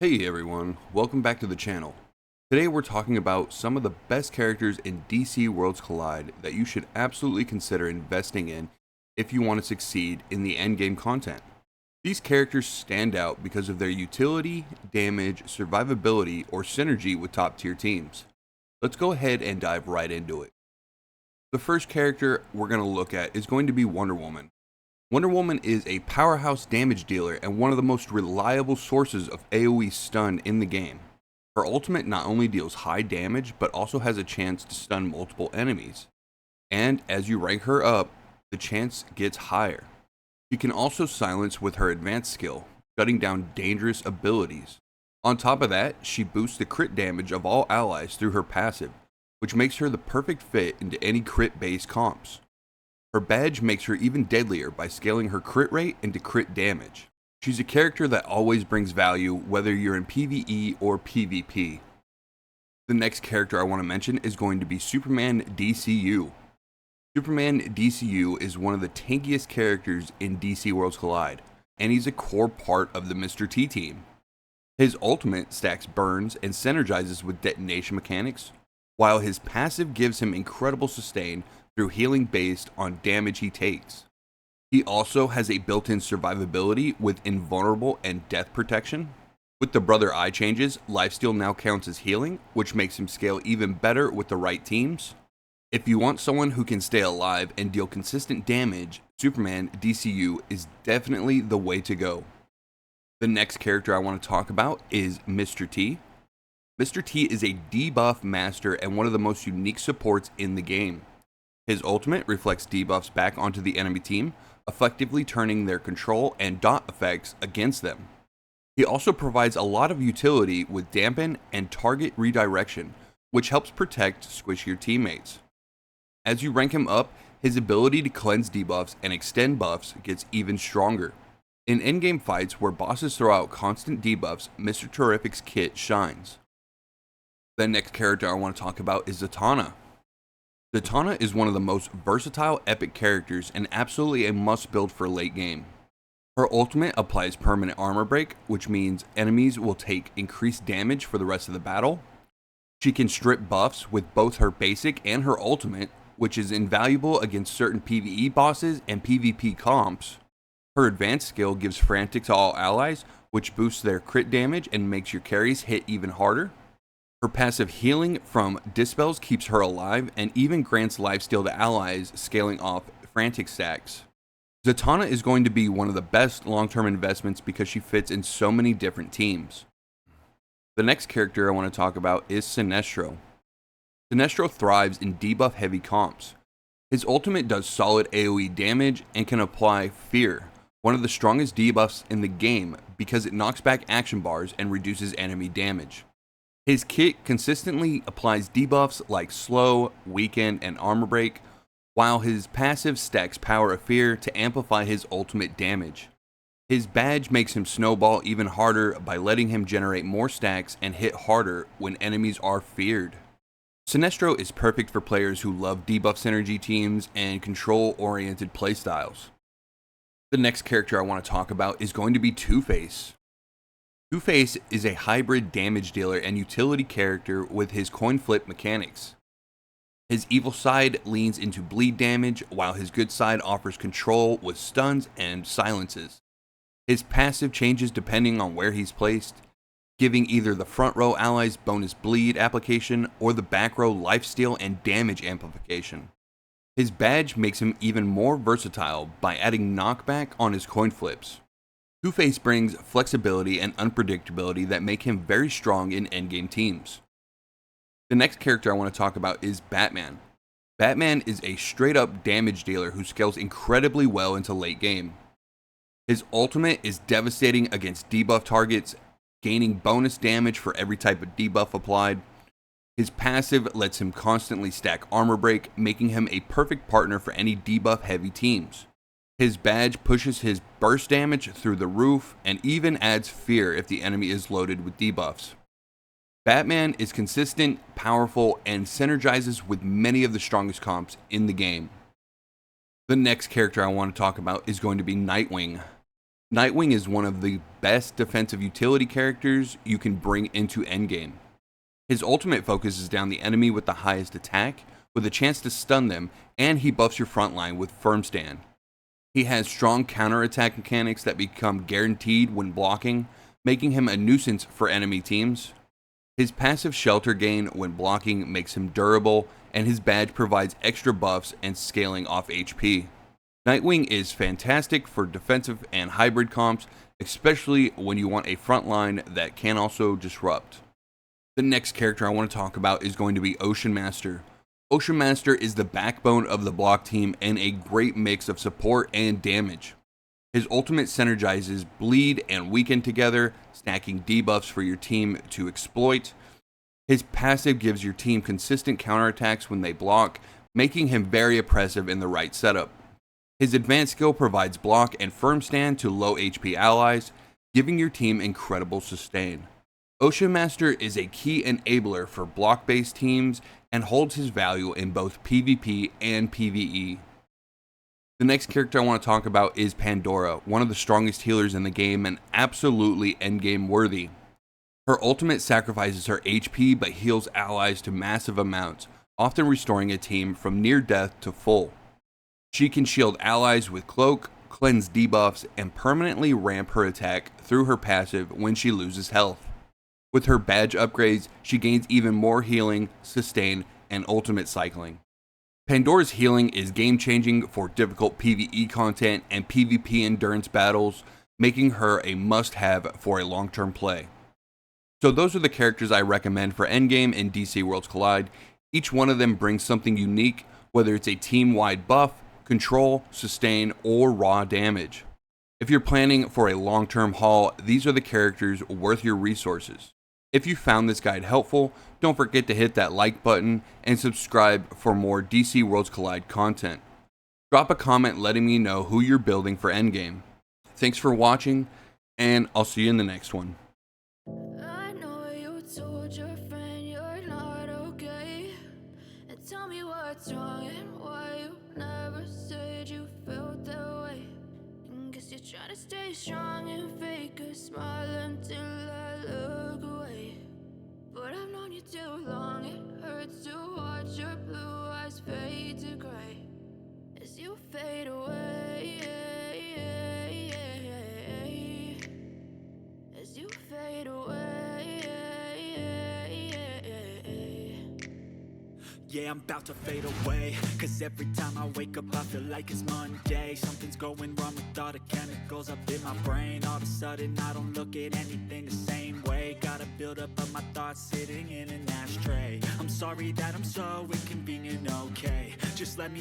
Hey everyone, welcome back to the channel. Today we're talking about some of the best characters in DC Worlds Collide that you should absolutely consider investing in if you want to succeed in the endgame content. These characters stand out because of their utility, damage, survivability, or synergy with top tier teams. Let's go ahead and dive right into it. The first character we're going to look at is going to be Wonder Woman. Wonder Woman is a powerhouse damage dealer and one of the most reliable sources of AoE stun in the game. Her ultimate not only deals high damage, but also has a chance to stun multiple enemies. And as you rank her up, the chance gets higher. She can also silence with her advanced skill, shutting down dangerous abilities. On top of that, she boosts the crit damage of all allies through her passive, which makes her the perfect fit into any crit-based comps. Her badge makes her even deadlier by scaling her crit rate into crit damage. She's a character that always brings value whether you're in PvE or PvP. The next character I want to mention is going to be Superman DCU. Superman DCU is one of the tankiest characters in DC Worlds Collide, and he's a core part of the Mr. T team. His ultimate stacks burns and synergizes with detonation mechanics, while his passive gives him incredible sustain through healing based on damage he takes. He also has a built-in survivability with invulnerable and death protection. With the Brother Eye changes, lifesteal now counts as healing, which makes him scale even better with the right teams. If you want someone who can stay alive and deal consistent damage, Superman DCU is definitely the way to go. The next character I want to talk about is Mr. T. Mr. T is a debuff master and one of the most unique supports in the game. His ultimate reflects debuffs back onto the enemy team, effectively turning their control and dot effects against them. He also provides a lot of utility with dampen and target redirection, which helps protect squishier teammates. As you rank him up, his ability to cleanse debuffs and extend buffs gets even stronger. In endgame fights where bosses throw out constant debuffs, Mr. Terrific's kit shines. The next character I want to talk about is Zatanna. Zatanna is one of the most versatile epic characters and absolutely a must build for late game. Her ultimate applies permanent armor break, which means enemies will take increased damage for the rest of the battle. She can strip buffs with both her basic and her ultimate, which is invaluable against certain PvE bosses and PvP comps. Her advanced skill gives frantic to all allies, which boosts their crit damage and makes your carries hit even harder. Her passive healing from Dispels keeps her alive and even grants lifesteal to allies, scaling off frantic stacks. Zatanna is going to be one of the best long-term investments because she fits in so many different teams. The next character I want to talk about is Sinestro. Sinestro thrives in debuff-heavy comps. His ultimate does solid AoE damage and can apply Fear, one of the strongest debuffs in the game because it knocks back action bars and reduces enemy damage. His kit consistently applies debuffs like Slow, Weaken, and Armor Break, while his passive stacks Power of Fear to amplify his ultimate damage. His badge makes him snowball even harder by letting him generate more stacks and hit harder when enemies are feared. Sinestro is perfect for players who love debuff synergy teams and control-oriented playstyles. The next character I want to talk about is going to be Two-Face. Two-Face is a hybrid damage dealer and utility character with his coin flip mechanics. His evil side leans into bleed damage, while his good side offers control with stuns and silences. His passive changes depending on where he's placed, giving either the front row allies bonus bleed application or the back row lifesteal and damage amplification. His badge makes him even more versatile by adding knockback on his coin flips. Two-Face brings flexibility and unpredictability that make him very strong in endgame teams. The next character I want to talk about is Batman. Batman is a straight-up damage dealer who scales incredibly well into late game. His ultimate is devastating against debuff targets, gaining bonus damage for every type of debuff applied. His passive lets him constantly stack armor break, making him a perfect partner for any debuff-heavy teams. His badge pushes his burst damage through the roof and even adds fear if the enemy is loaded with debuffs. Batman is consistent, powerful, and synergizes with many of the strongest comps in the game. The next character I want to talk about is going to be Nightwing. Nightwing is one of the best defensive utility characters you can bring into Endgame. His ultimate focuses down the enemy with the highest attack, with a chance to stun them, and he buffs your front line with firm stand. He has strong counterattack mechanics that become guaranteed when blocking, making him a nuisance for enemy teams. His passive shelter gain when blocking makes him durable, and his badge provides extra buffs and scaling off HP. Nightwing is fantastic for defensive and hybrid comps, especially when you want a front line that can also disrupt. The next character I want to talk about is going to be Ocean Master. Ocean Master is the backbone of the block team and a great mix of support and damage. His ultimate synergizes bleed and weaken together, stacking debuffs for your team to exploit. His passive gives your team consistent counterattacks when they block, making him very oppressive in the right setup. His advanced skill provides block and firm stand to low HP allies, giving your team incredible sustain. Ocean Master is a key enabler for block-based teams and holds his value in both PvP and PvE. The next character I want to talk about is Pandora, one of the strongest healers in the game and absolutely endgame worthy. Her ultimate sacrifices her HP but heals allies to massive amounts, often restoring a team from near death to full. She can shield allies with cloak, cleanse debuffs, and permanently ramp her attack through her passive when she loses health. With her badge upgrades, she gains even more healing, sustain, and ultimate cycling. Pandora's healing is game-changing for difficult PvE content and PvP endurance battles, making her a must-have for a long-term play. So those are the characters I recommend for Endgame and DC Worlds Collide. Each one of them brings something unique, whether it's a team-wide buff, control, sustain, or raw damage. If you're planning for a long-term haul, these are the characters worth your resources. If you found this guide helpful, don't forget to hit that like button and subscribe for more DC Worlds Collide content. Drop a comment letting me know who you're building for Endgame. Thanks for watching, and I'll see you in the next one. I know you told your friend you're not okay, and tell me what's wrong and why you never said you felt that way. Guess you're trying to stay strong and fake a smile until I look away. But I've known you too long, it hurts to watch your blue eyes fade to gray as you fade away, as you fade away. Yeah, I'm about to fade away, cause every time I wake up I feel like it's Monday. Something's going wrong with all the chemicals up in my brain. All of a sudden I don't look at anything the same way. Got a buildup of my thoughts sitting in an ashtray. I'm sorry that I'm so inconvenient, okay. Just let me